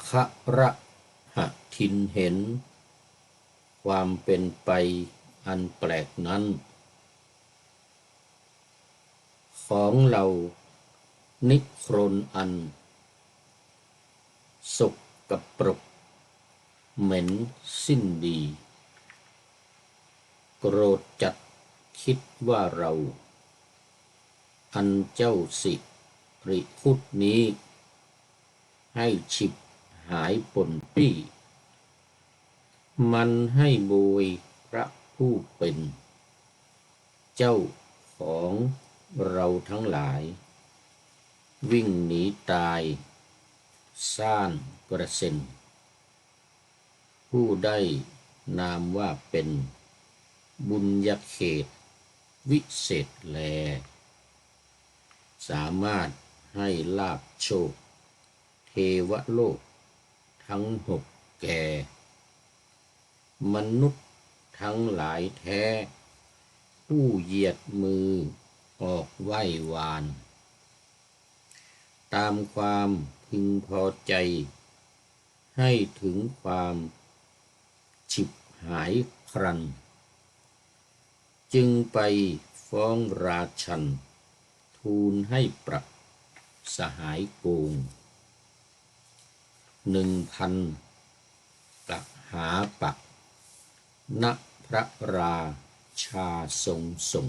คระหทินเห็นความเป็นไปอันแปลกนั้นของเรานิครนอันสกปรกเหม็นสิ้นดีโกรธจัดคิดว่าเราอันเจ้าสิริคุดนี้ให้ฉิบหายป่นปี้มันให้โบยพระผู้เป็นเจ้าของเราทั้งหลายวิ่งหนีตายซ่านกระเซ็นผู้ได้นามว่าเป็นบุญญาเขตวิเศษแลสามารถให้ลาภโชคเทวโลกทั้งหกแก่มนุษย์ทั้งหลายแท้ผู้เหยียดมือออกไหว้วานตามความพึงพอใจให้ถึงความฉิบหายครันจึงไปฟ้องราชันทูลให้ปรับสหายโกง1,000 กหาปะณพระราชาทรงส่ง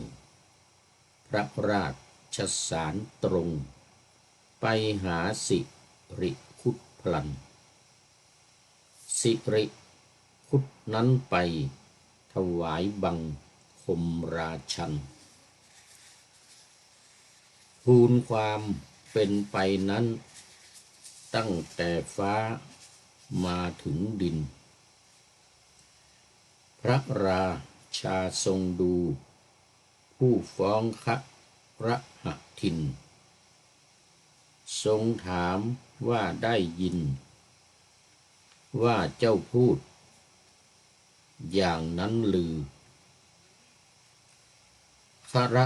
พระราชสารตรงไปหาสิริคุดพลันสิริคุดนั้นไปถวายบังคมราชันทูลความเป็นไปนั้นตั้งแต่ฟ้ามาถึงดินพระราชาทรงดูผู้ฟ้องระหทินทรงถามว่าได้ยินว่าเจ้าพูดอย่างนั้นลือคระ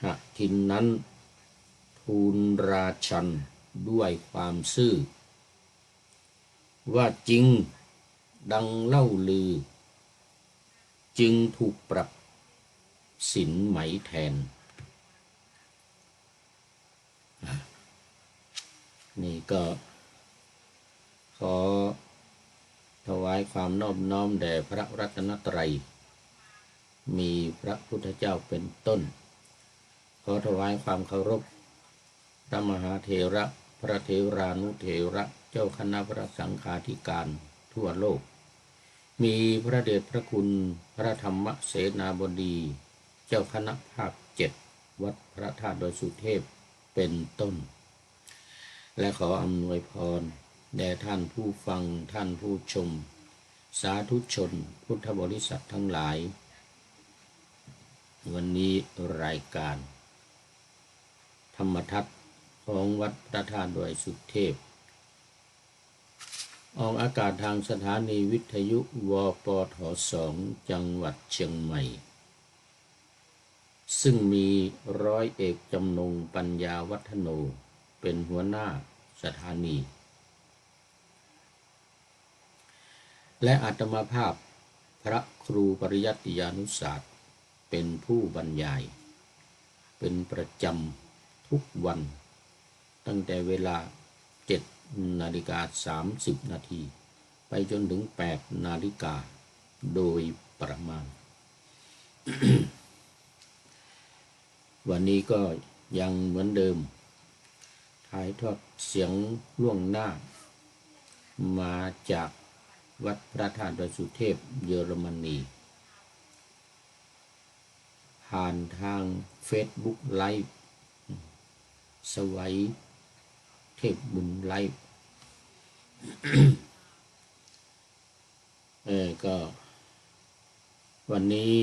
หทินนั้นทูลราชันด้วยความซื่อว่าจริงดังเล่าลือจึงถูกปรับสินไหมแทนนี่ก็ขอถวายความนอบน้อมแด่พระรัตนตรัยมีพระพุทธเจ้าเป็นต้นขอถวายความเคารพพระมหาเถระพระเถรานุเถระเจ้าคณะพระสังฆาธิการทั่วโลกมีพระเดชพระคุณพระธรรมเสนาบดีเจ้าคณะภาค7วัดพระธาตุดอยสุเทพเป็นต้นและขออำนวยพรแด่ท่านผู้ฟังท่านผู้ชมสาธุชนพุทธบริษัททั้งหลายวันนี้รายการธรรมทัศน์ของวัดพระธาตุดอยสุเทพออกอากาศทางสถานีวิทยุวปท2จังหวัดเชียงใหม่ซึ่งมีร้อยเอกจำนงปัญญาวัฒโนเป็นหัวหน้าสถานีและอาตมาภาพพระครูปริยัติยานุศาสตร์เป็นผู้บรรยายเป็นประจำทุกวันตั้งแต่เวลา7:30 นาทีไปจนถึง8 นาฬิกาโดยประมาณ วันนี้ก็ยังเหมือนเดิมถ่ายทอดเสียงล่วงหน้ามาจากวัดพระธาตุดอยสุเทพเยอรมนีผ่านทาง Facebook Live สวัยเทพบุญไลฟ์ ก็วันนี้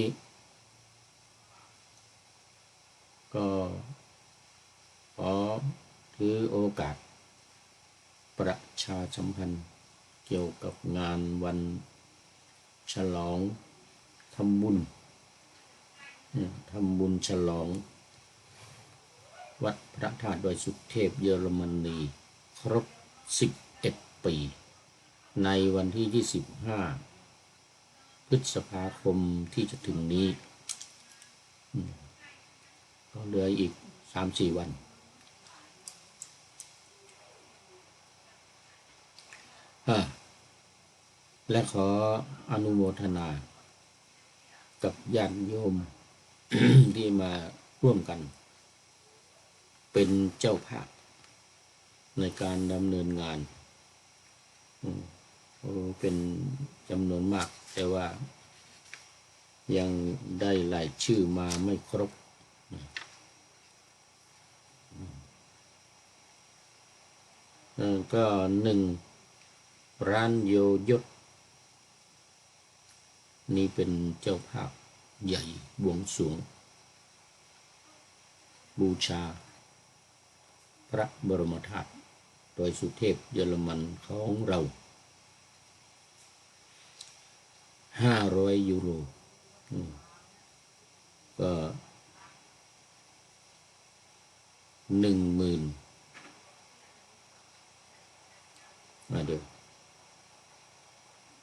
ก็ขอถือโอกาสประชาสัมพันธ์เกี่ยวกับงานวันฉลองทำบุญฉลองวัดพระธาตุดอยสุเทพเยอรมนีครบ11 ปี ในวันที่25พฤษภาคมที่จะถึงนี้ก็เหลืออีก 3-4 วันและขออนุโมทนากับญาติโยม ที่มาร่วมกันเป็นเจ้าภาพในการดำเนินงานเป็นจำนวนมากแต่ว่ายังได้รายชื่อมาไม่ครบก็1ร้านโยยศนี่เป็นเจ้าภาพใหญ่บวงสรวงบูชาพระบรมธาตุดอยสุเทพเยอรมันของเรา500 ยูโรก็10,000เดี๋ยว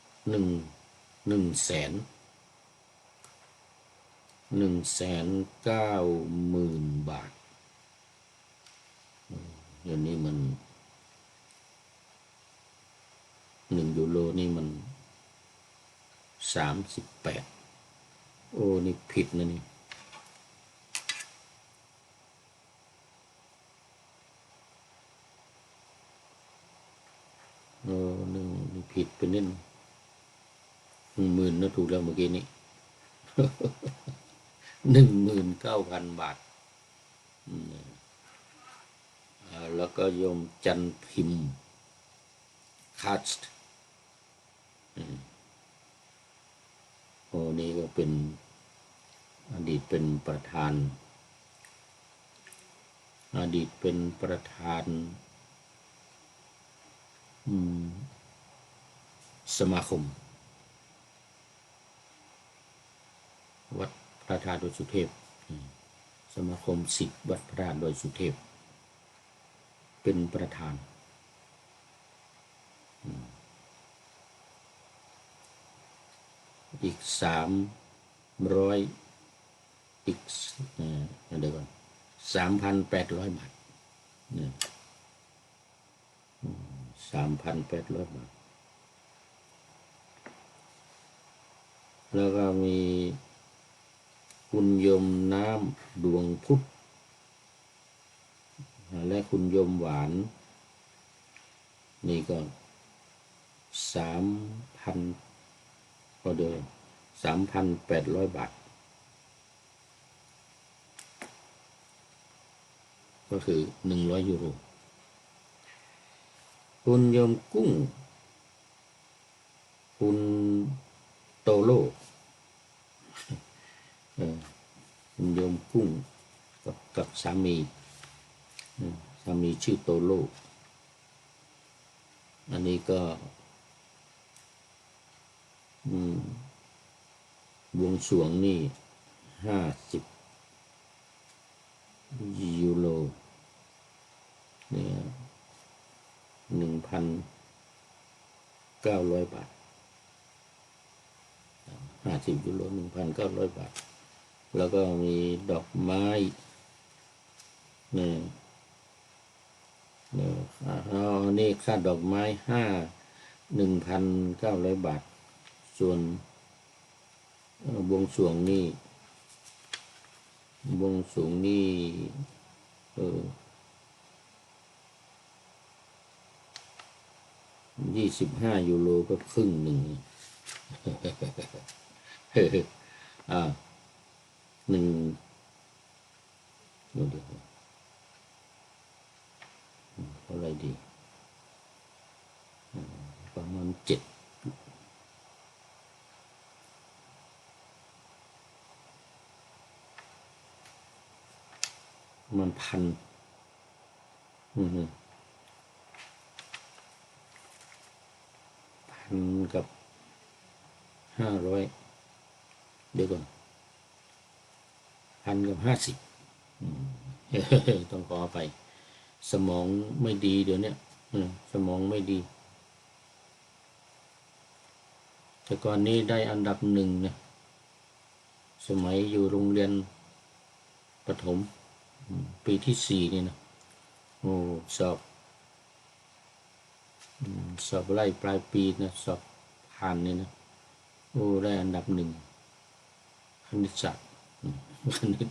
190,000 บาทเดี๋ยวนี้มัน1 ยูโรนี่มัน38โอ้นี่ผิดนะนี่นี่ผิดไปนิด10,000นะถูกแล้วเมื่อกี้นี้19,000 บาทแล้วก็โยมจันพิมพ์คัสต์นี่ก็เป็นอดีตเป็นประธานสมาคมวัดพระธาตุดอยสุเทพสมาคมศิษย์วัดพระธาตุดอยสุเทพเป็นประธานอีก300อีกเดี๋ยวก่อน3,800 บาท3,800 บาทแล้วก็มีคุณโยมน้ำดวงพุทธและคุณโยมหวานนี่ก็3,000ก็เดิม3,800 บาทก็คือ100 ยูโรคุณโยมกุ้งคุณโตโลคุณโยมกุ้งกับสามีชื่อโตโลอันนี้ก็บวงสรวงนี่50 ยูโรเนี่ย1,900 บาท50 ยูโร1,900 บาทแล้วก็มีดอกไม้นี่ค่าดอกไม้1,900 บาทส่วนบวงสรวงนี่25 ยูโรก็ครึ่งหนึ่ง1เดี๋ยวเท่าไรดีประมาณ7มัน1,000กับ500เดี๋ยวก่อน1,000 กับ 50ต้องขอไปสมองไม่ดีเดี๋ยวนี้สมองไม่ดี แต่ก่อนนี้ได้อันดับหนึ่งนะสมัยอยู่โรงเรียนประถมปีที่4นี่นะโอ้สอบไล่ปลายปีนะสอบผ่านนี่นะโอ้ได้อันดับหนึ่งคณิตศาสตร์คณิต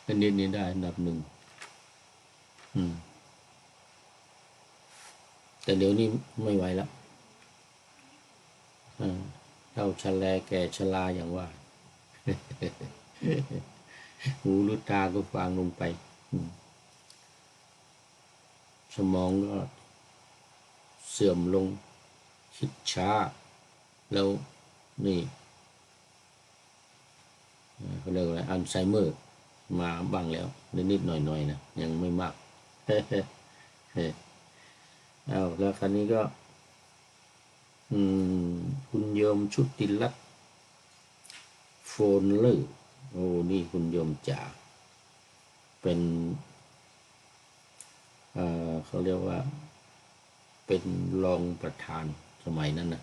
คณิตนี่ได้อันดับหนึ่งแต่เดี๋ยวนี้ไม่ไหวแล้วเท่าชะแลแก่ชราอย่างว่าหูลูตาก็ฟังลงไปสมองก็เสื่อมลงคิดช้าแล้วนี่เขาเรียกอะไรอัลไซเมอร์มาบ้างแล้วนิดๆหน่อยๆนะยังไม่มากเอาแล้วคราวนี้ก็คุณโยมชุติรัตน์โฟนเลอร์โอ้นี่คุณโยมจ๋าเป็นเขาเรียกว่าเป็นรองประธานสมัยนั้นนะ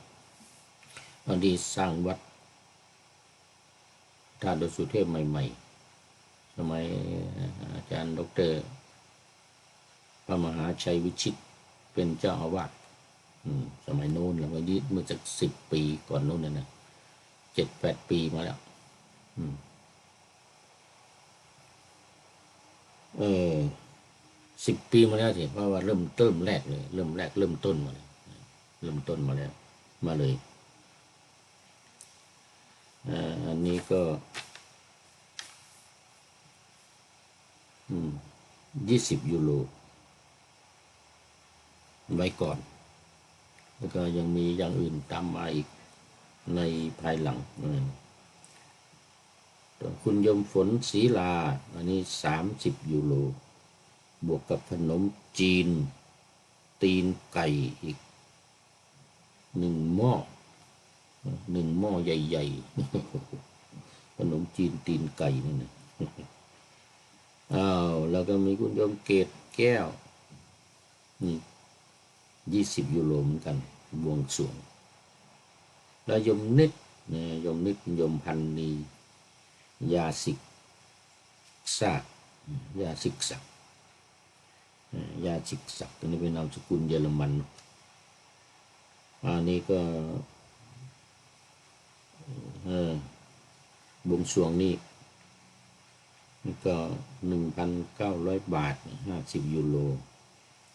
ตอนที่สร้างวัดท่าดอยสุเทพใหม่ๆสมัยอาจารย์ดร.พระมหาชัยวิชิตเป็นเจ้าอาวาสสมัยโน้นแล้วก็ยึดเมื่อจาก10 ปีก่อนโน้นนะ7-8 ปีมาแล้ว10 ปีมาแล้วสิเพราะว่าเริ่มแรกเลยเริ่มต้นมาเลยมาเลยอันนี้ก็20 ยูโรไว้ก่อนแล้วก็ยังมีอย่างอื่นตามมาอีกในภายหลังคุณยมฝนศรีลาอันนี้30 ยูโรบวกกับขนมจีนตีนไก่อีก1 หม้อใหญ่ๆขนมจีนตีนไก่นั่นนะแล้วก็มีคุณโยมเกตแก้วนี่20 ยูโรเหมือนกันบวงสรวงแล้วโยมนิดโยมพันนียาสิกศักตัวนี้เป็นนามสกุลเยอรมันอันนี้ก็บวงสรวงนี่ก็ 1,900 บาท50 ยูโร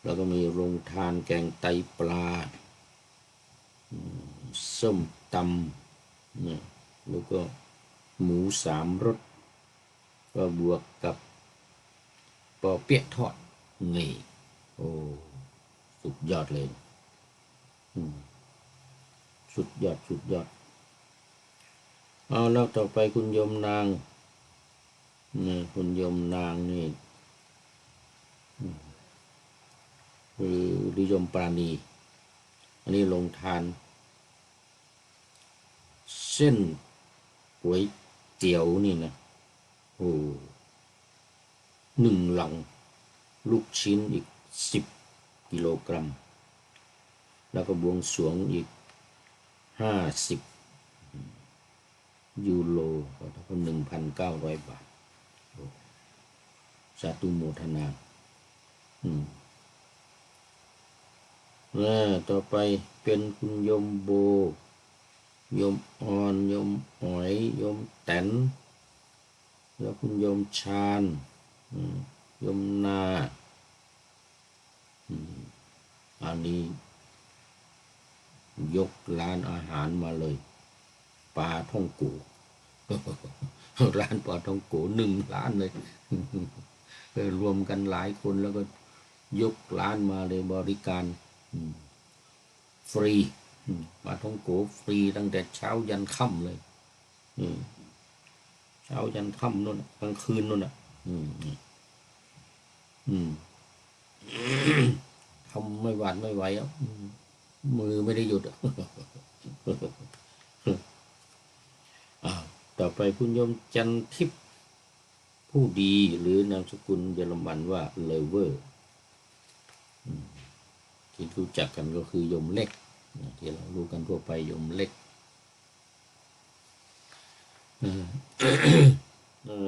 แล้วก็มีโรงทานแกงไตปลาส้มตำแล้วก็หมู3 รสก็บวกกับปอเปี๊ยะทอดนี่โอ้สุดยอดเลยสุดยอดเอาแล้วต่อไปคุณโยมนางคุณโยมนางนี่คือดิยมปราณีอันนี้ลงทานเส้นก๋วยเตี๋ยวนี่นะโอ้1 ลังลูกชิ้นอีก10 กิโลกรัมแล้วก็บวงสรวงอีก50 ยูโรก็1,900 บาทสาธุโมทนาต่อไปเป็นคุณโยมโบโยมอ่อนโยมอ๋อยโยมแตนแล้วคุณโยมชาญโยมนาอันนี้ยกร้านอาหารมาเลยปลาท่องโกร้านปลาท่องโก1 ล้านเลยรวมกันหลายคนแล้วก็ยกร้านมาเลยบริการฟรีปลาท่องโกฟรีตั้งแต่เช้ายันค่ำเลยเช้ายันค่ำนู่นกลางคืนนู่นทำไม่หวาดไม่ไหวมือไม่ได้หยุดต่อไปคุณโยมจันทิพย์ผู้ดีหรือนามสกุลเยอรมันว่าเลเวอร์ที่รู้จักกันก็คือโยมเล็ก ที่เรารู้กันทั่วไปโยมเล็ก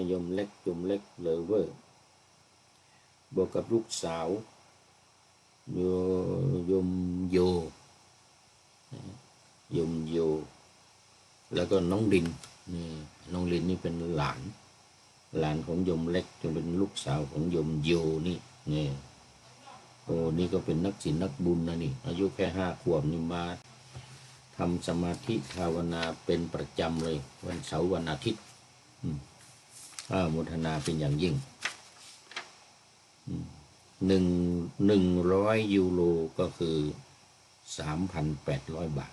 โยมเล็กเลเวอร์บวกกับลูกสาวโยมโยแล้วก็น้องลินนี่น้องลินนี่เป็นหลานของโยมเล็กจนเป็นลูกสาวของโยมโยนี่โอ้นี่ก็เป็นนักศีลนักบุญนะนี่อายุแค่5 ขวบนี่มาทำสมาธิภาวนาเป็นประจำเลยวันเสาร์วันอาทิตย์โมทนาเป็นอย่างยิ่ง100 ยูโรก็คือ3,800 บาท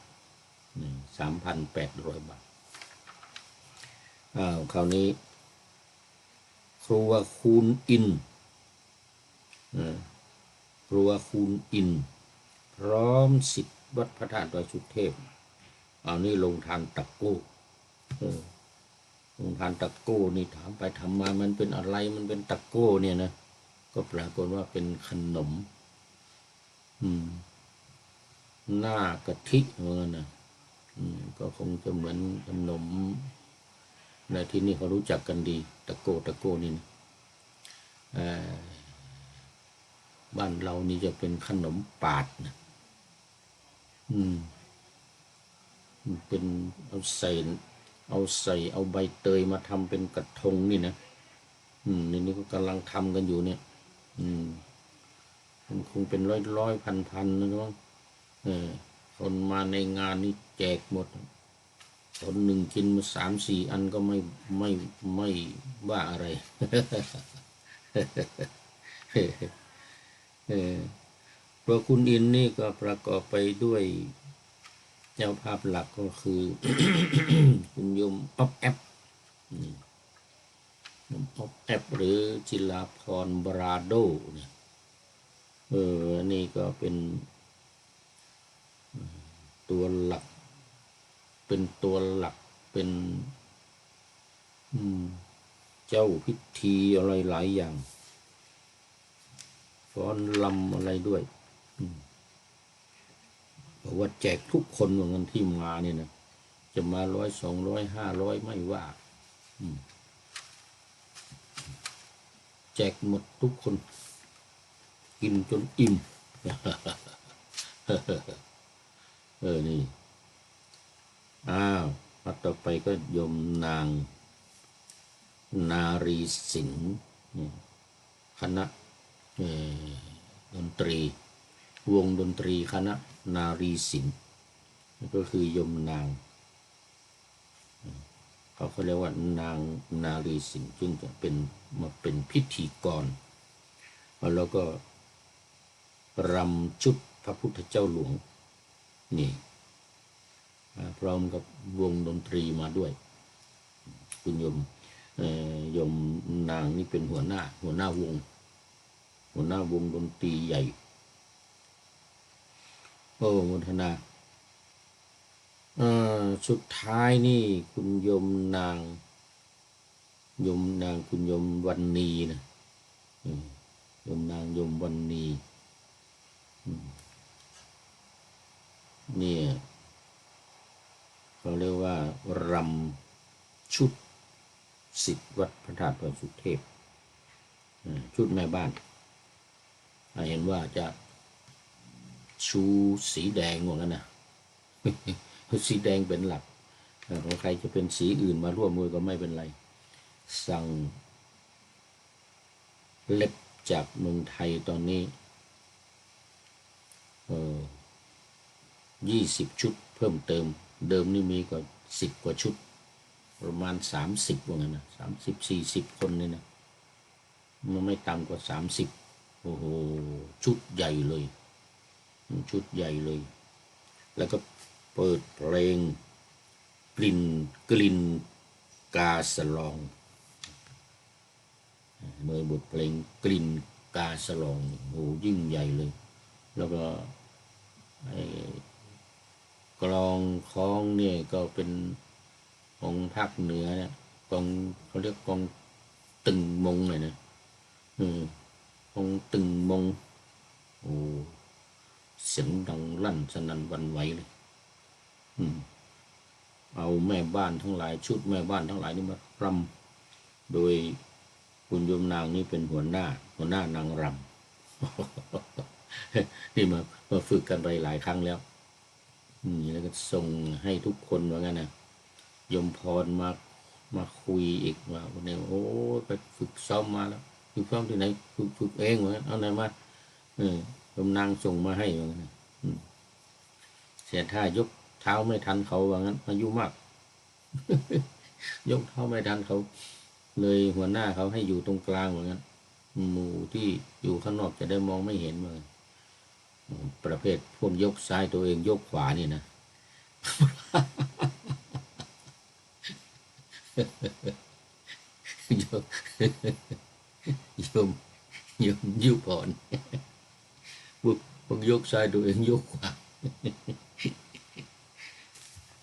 3,800 บาทคราวนี้ครัวคูณอินครัวคูณอินพร้อมสิทธิ์วัดพระธาตุดอยสุเทพนี่ลงทานตะโก้ลงทานตะโก้นี่ถามไปทำมามันเป็นอะไรมันเป็นตะโก้เนี่ยนะก็ปรากฏว่าเป็นขนมหน้ากะทิเหมือนนะก็คงจะเหมือนขนมในที่นี่เขารู้จักกันดีตะโก้นี่นะบ้านเรานี่จะเป็นขนมปาดนะเป็นเอาใส่ใบเตยมาทำเป็นกระทงนี่นะนี่ก็กำลังทำกันอยู่เนี่ยมันคงเป็นร้อยพันนะน้องคนมาในงานนี้แจกหมดคนหนึ่งกินมา3-4 อันก็ไม่ว่าอะไรเพราะคุณอินนี่ก็ประกอบไปด้วยเจ้าภาพหลักก็คือ คุณโยมอ๊อบแอปหรือจิลาพรบราโดเนี่ยนี่ก็เป็นตัวหลักเป็นเจ้าพิธีอะไรหลายอย่างฟ้อนลำอะไรด้วยบอกว่าแจกทุกคนเหมือนกันที่มาเนี่ยนะจะมา100 200 500ไม่ว่าแจกหมดทุกคนกินจนอิ่ม นี่ต่อไปก็โยมนางนารีสิงห์คณะดนตรีวงดนตรีคณะนารีสิงห์ก็คือโยมนางเขาเรียกว่านางนารีสิงห์ซึ่งจะมาเป็นพิธีกรแล้วก็รำชุดพระพุทธเจ้าหลวงนี่พร้อมกับวงดนตรีมาด้วยคุณโยมนางนี่เป็นหัวหน้าวงดนตรีใหญ่โอ้โมทนาสุดท้ายนี่คุณโยมนางคุณโยมวันนีนะโยมนางโยมวันนีเนี่ยเขาเรียกว่ารำชุดสิทธิ์วัดพระธาตุดอยสุเทพชุดแม่บ้านเห็นว่าจะชูสีแดงเหมือนกันนะสีแดงเป็นหลักของใครจะเป็นสีอื่นมาร่วมมือก็ไม่เป็นไรสั่งเล็บจากเมืองไทยตอนนี้20 ชุดเพิ่มเติมเดิมนี่มีก็10 กว่าชุดประมาณ30ว่างั้นนะ30-40 คนนี่นะมันไม่ต่ำกว่า30โอ้โหชุดใหญ่เลยแล้วก็เปิดเพลงกลิ่นกาสลองเมื่อบทเพลงกลิ่นกาสลองโอ้ยิ่งใหญ่เลยแล้วก็กลองคล้องเนี่ยก็เป็นของภาคเหนือเนี่ยกองเขาเรียกกองตึงมงเลยนะกองตึงมงโอ้ สียงดังลั่นสนั่นหวั่นไหวเลยเอาแม่บ้านทั้งหลายชุดแม่บ้านทั้งหลายนี่มารำโดยคุณโยมนางนี่เป็นหัวหน้านางรำ นี่มาฝึกกันไปหลายครั้งแล้วแล้วก็ส่งให้ทุกคนว่างั้นนะยมพรมาคุยอีกว่าวันนี้โอ้ไปฝึกซ้อมมาแล้วฝึกซ้อมที่ไหนฝึกเองว่างั้นเอาไหนมายมนางส่งมาให้ว่างั้นเสียท่ายกเท้าไม่ทันเขาว่างั้นอายุมาก ยกเท้าไม่ทันเขาเลยหัวหน้าเขาให้อยู่ตรงกลางว่างั้นหมู่ที่อยู่ข้างนอกจะได้มองไม่เห็นว่าประเภทพวกยกซ้ายตัวเองยกขวานี่นะ โยมยุบอ่อนพวกยกซ้ายตัวเองยกขวา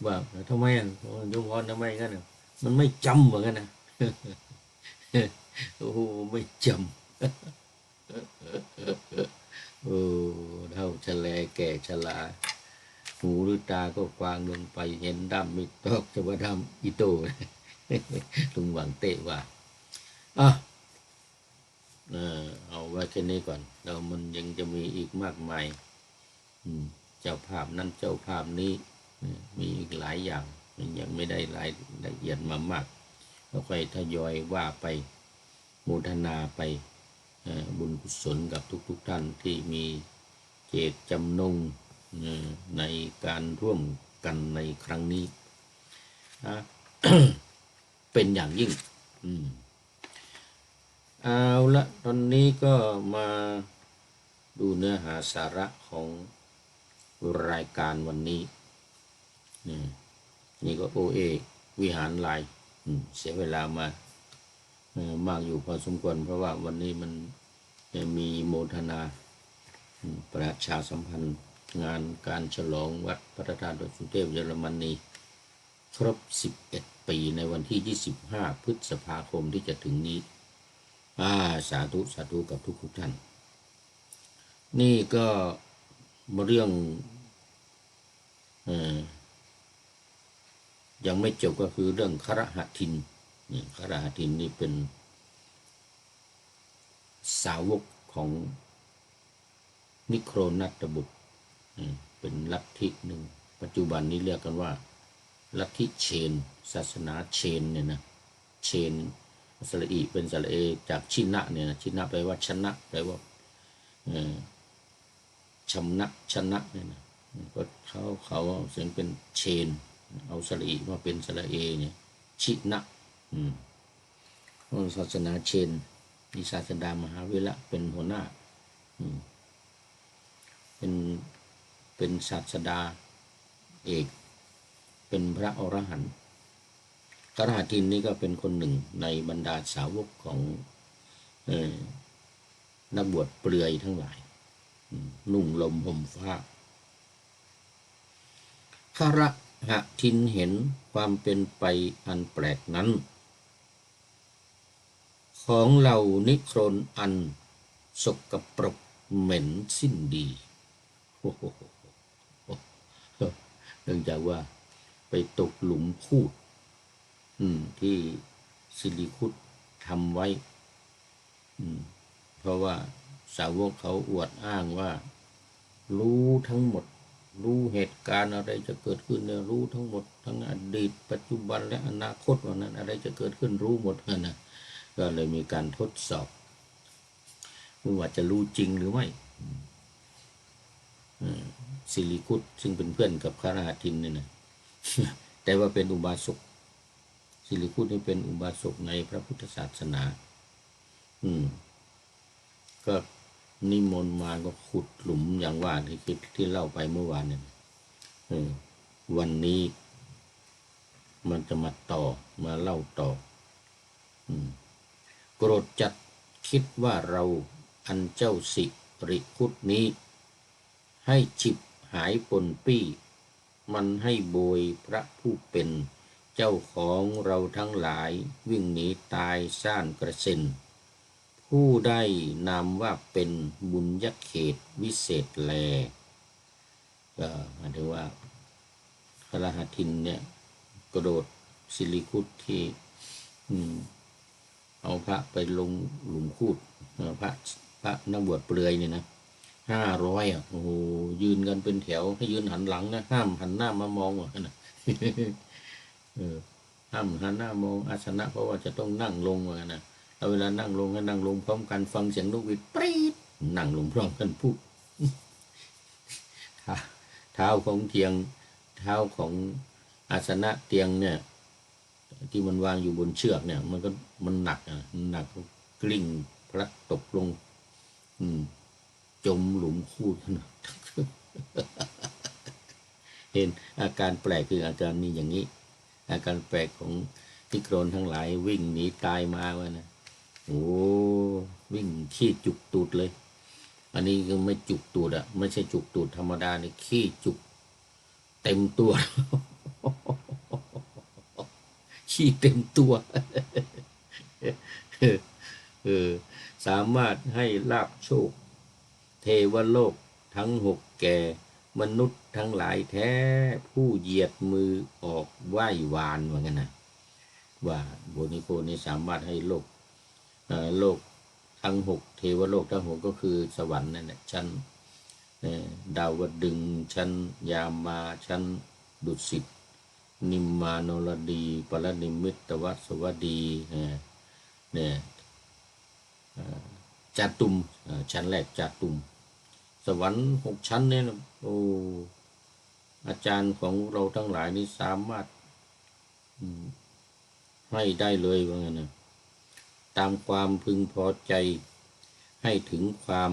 ว่าทำไมโยมพรทำไมงั้นมันไม่จำเหมือนกันนะโอ้โหไม่จำโอ้เท่าชะแลแก่ชราหูหรือตาก็ควางลงไปเห็นดำมิตอกจะว่าดำอีโตลุงหวังเตะว่าเอาไว้แค่นี้ก่อนเรามันยังจะมีอีกมากมายเจ้าภาพนั้นเจ้าภาพนี้มีอีกหลายอย่างมันยังไม่ได้รายละเอียดมามากเราค่อยทยอยว่าไปโมทนาไปบุญกุศลกับทุกท่านที่มีเจตจำนงในการร่วมกันในครั้งนี้ เป็นอย่างยิ่งเอาละตอนนี้ก็มาดูเนื้อหาสาระของรายการวันนี้นี่ก็OAวิหารลายเสียเวลามามากอยู่พอสมควรเพราะว่าวันนี้มันมีโมทนาประชาสัมพันธ์งานการฉลองวัดพระธาตุดอยสุเทพเยอรมนีครบ11 ปีในวันที่25 พฤษภาคมที่จะถึงนี้สาธุสาธุกับทุกท่านนี่ก็เรื่องยังไม่จบก็คือเรื่องครหทินครหทินนี่เป็นสาวกของนิโครนัตบุตรเป็นลัทธิหนึ่งปัจจุบันนี้เรียกกันว่าลัทธิเชนศาสนาเชนเนี่ยนะเชนสระอีเป็นสระเอจากชินะเนี่ยนะชินะแปลว่าชนะแปลว่าชนะเนี่ยนะก็เขาเสียงเป็นเชนเอาสระอีมาเป็นสระเอเนี่ยชินะศาสนาเชนมีศาสดามหาวิระเป็นหัวหน้าเป็นศาสดาเอกเป็นพระอรหันต์ครหทินนี่ก็เป็นคนหนึ่งในบรรดาสาวกของนักบวชเปลือยทั้งหลายนุ่งลมห่มฟ้าครหทินเห็นความเป็นไปอันแปลกนั้นของเหล่านิโครนอันสกปรกเหม็นสิ้นดีเนื่องจากว่าไปตกหลุมพูดที่สิริคุตทำไว้เพราะว่าสาวกเขาอวดอ้างว่ารู้ทั้งหมดรู้เหตุการณ์อะไรจะเกิดขึ้นเนี่ยรู้ทั้งหมดทั้งอดีตปัจจุบันและอนาคตว่านั้นอะไรจะเกิดขึ้นรู้หมดนะก็เลยมีการทดสอบว่าจะรู้จริงหรือไม่สิริคุตซึ่งเป็นเพื่อนกับครหทินเนี่ยนะแต่ว่าเป็นอุบาสกสิริคุตนี่เป็นอุบาสกในพระพุทธศาสนาก็นิมนต์มาก็ขุดหลุมอย่างว่าที่เล่าไปเมื่อวานเนี่ยวันนี้มันจะมาเล่าต่อโกรธจัดคิดว่าเราอันเจ้าสิริคุตนี้ให้ฉิบหายปนปี้มันให้โบยพระผู้เป็นเจ้าของเราทั้งหลายวิ่งหนีตายซ่านกระเซ็นผู้ได้นามว่าเป็นบุญยเขตวิเศษแล ก็หมายถึงว่าพระรหัสทินเนี่ยกระโดดสิริคุตที่เอาพระไปลงหลุมคูดพระนักบวชเปลือยเนี่ยนะ500อ่ะโอ้โหยืนกันเป็นแถวให้ยืนหันหลังนะห้ามหันหน้ามามองว่ะนะเออห้ามหันหน้ามองอาสนะเพราะว่าจะต้องนั่งลงว่ะนะเอาเวลานั่งลงให้นั่งลงพร้อมกันฟังเสียงนกหวีดปรี๊ดนั่งลงพร้อมกันปุ๊บเท้าของเตียงเท้าของอาสนะเตียงเนี่ยที่มันวางอยู่บนเชือกเนี่ยมันหนักอ่ะหนักกลิ้งพลัดตกลงจมหลุมคูดเห็นอาการแปลกคืออาการนี้อย่างนี้อาการแปลกของที่โครนทั้งหลายวิ่งหนีตายมาวะนะโอ้วิ่งขี้จุกตูดเลยอันนี้ก็ไม่จุกตูดอะไม่ใช่จุกตูดธรรมดาเนี่ยขี้จุกเต็มตัวขี้เต็มตัวสามารถให้ลาภโชคเทวโลกทั้ง6แก่มนุษย์ทั้งหลายแท้ผู้เหยียดมือออกไหว้วานว่างั้นนะว่าโบนิโกนี่สามารถให้โลกทั้ง6เทวโลกทั้ง6ก็คือสวรรค์นั่นแหละชั้นดาวดึงส์ชั้นยามาชั้นดุสิตนิมมานรดีปรนิมิตวัสวดีเนี่ยจาตุมชั้นแรกจาตุมสวรรค์6ชั้นเนี่ยโอ้อาจารย์ของเราทั้งหลายนี่สามารถให้ได้เลยว่างั้นนะตามความพึงพอใจให้ถึงความ